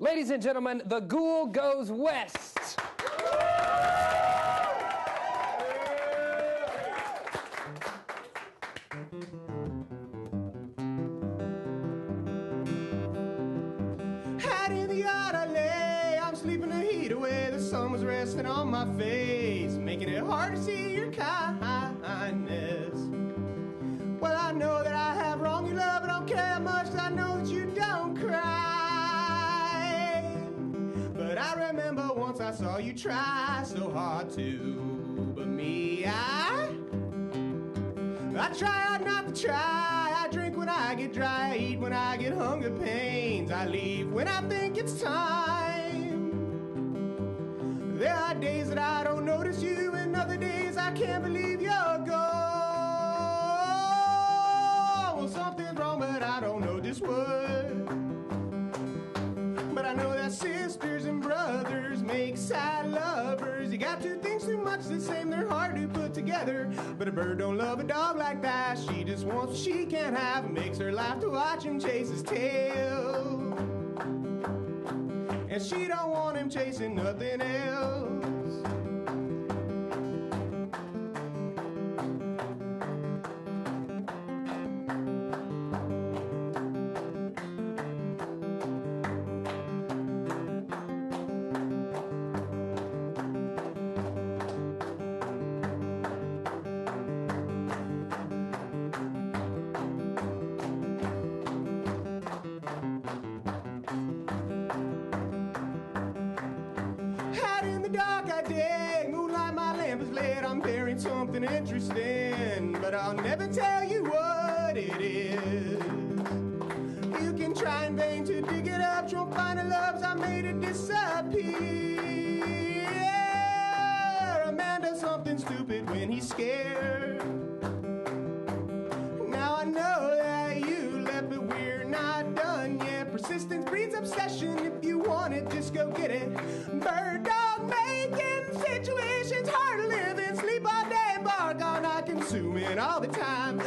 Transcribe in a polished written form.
Ladies and gentlemen, the Ghoul Goes West. Out in the yard I lay, I'm sleeping the heat away. The sun was resting on my face, making it hard to see your kindness. Well, I know that I have wronged you, love, but I don't care how much. I know that you don't cry. But I remember once I saw you try so hard to. But me, I try hard not to try. I drink when I get dry, I eat when I get hunger pains. I leave when I think it's time. There are days that I don't notice you, and other days I can't believe you're gone. Well, something's wrong, but I don't know just what. But I know that sisters and brothers make sad lovers. You got two things too much the same, they're hard to put together. But a bird don't love a dog like that. She just wants what she can't have. It makes her laugh to watch him chase his tail. And she don't want him chasing nothing else. Dark I dig, moonlight my lamp is lit. I'm bearing something interesting, but I'll never tell you what it is. You can try in vain to dig it up, you won't find the loves I made it disappear. A man does something stupid when he's scared. Now I know that you left, but we're not done yet. Persistence breeds obsession. If you want it, just go get it. Bird dog making situations hard to live in. Sleep all day, bark all night, consuming all the time.